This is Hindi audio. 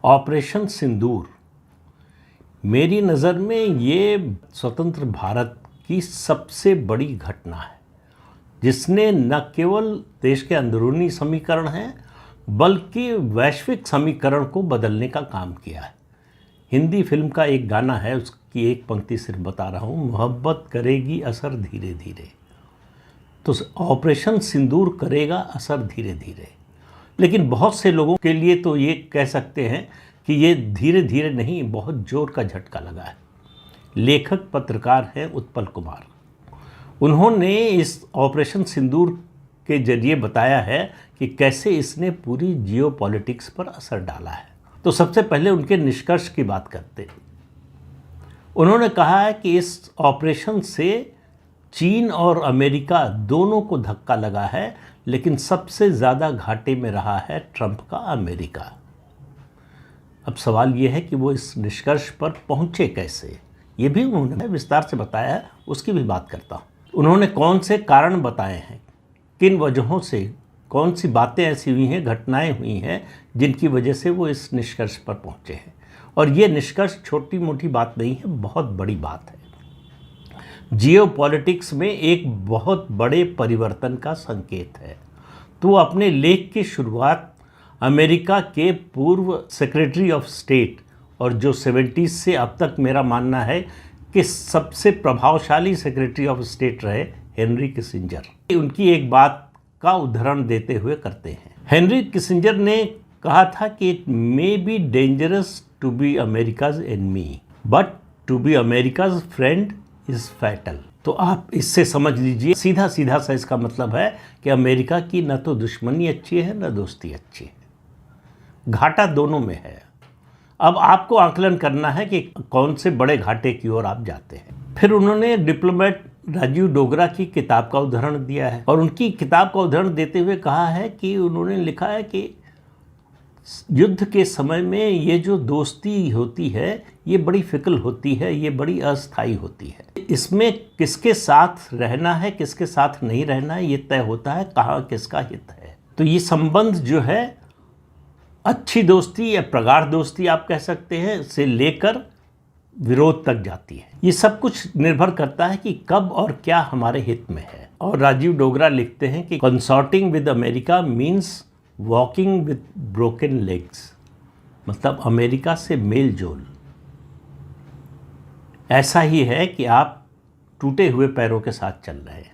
ऑपरेशन सिंदूर मेरी नज़र में ये स्वतंत्र भारत की सबसे बड़ी घटना है, जिसने न केवल देश के अंदरूनी समीकरण हैं बल्कि वैश्विक समीकरण को बदलने का काम किया है। हिंदी फिल्म का एक गाना है, उसकी एक पंक्ति सिर्फ बता रहा हूँ, मोहब्बत करेगी असर धीरे धीरे। तो ऑपरेशन सिंदूर करेगा असर धीरे धीरे, लेकिन बहुत से लोगों के लिए तो ये कह सकते हैं कि ये धीरे धीरे नहीं, बहुत जोर का झटका लगा है। लेखक पत्रकार हैं उत्पल कुमार। उन्होंने इस ऑपरेशन सिंदूर के जरिए बताया है कि कैसे इसने पूरी जियोपॉलिटिक्स पर असर डाला है। तो सबसे पहले उनके निष्कर्ष की बात करते हैं। उन्होंने कहा है कि इस ऑपरेशन से चीन और अमेरिका दोनों को धक्का लगा है, लेकिन सबसे ज़्यादा घाटे में रहा है ट्रंप का अमेरिका। अब सवाल यह है कि वो इस निष्कर्ष पर पहुंचे कैसे, ये भी उन्होंने विस्तार से बताया है, उसकी भी बात करता हूँ। उन्होंने कौन से कारण बताए हैं, किन वजहों से, कौन सी बातें ऐसी हुई हैं, घटनाएं हुई हैं जिनकी वजह से वो इस निष्कर्ष पर पहुंचे हैं। और ये निष्कर्ष छोटी मोटी बात नहीं है, बहुत बड़ी बात है। जियोपॉलिटिक्स में एक बहुत बड़े परिवर्तन का संकेत है। तो अपने लेख की शुरुआत अमेरिका के पूर्व सेक्रेटरी ऑफ स्टेट और जो 70s से अब तक मेरा मानना है कि सबसे प्रभावशाली सेक्रेटरी ऑफ स्टेट रहे, हेनरी किसिंजर, उनकी एक बात का उदाहरण देते हुए करते हैं। हेनरी किसिंजर ने कहा था कि it may be dangerous to be America's enemy but to be America's friend is fatal. तो आप इससे समझ लीजिए, सीधा सीधा सा इसका मतलब है कि अमेरिका की न तो दुश्मनी अच्छी है न दोस्ती अच्छी है, घाटा दोनों में है। अब आपको आकलन करना है कि कौन से बड़े घाटे की ओर आप जाते हैं। फिर उन्होंने डिप्लोमेट राजीव डोगरा की किताब का उदाहरण दिया है और उनकी किताब का उदाहरण देते हुए कहा है कि उन्होंने लिखा है कि युद्ध के समय में ये जो दोस्ती होती है ये बड़ी फिकल होती है, ये बड़ी अस्थायी होती है। इसमें किसके साथ रहना है, किसके साथ नहीं रहना है, ये तय होता है कहाँ किसका हित है। तो ये संबंध जो है, अच्छी दोस्ती या प्रगाढ़ दोस्ती आप कह सकते हैं, से लेकर विरोध तक जाती है। ये सब कुछ निर्भर करता है कि कब और क्या हमारे हित में है। और राजीव डोगरा लिखते हैं कि consorting with America means walking with broken legs, मतलब अमेरिका से मेल जोल ऐसा ही है कि आप टूटे हुए पैरों के साथ चल रहे हैं।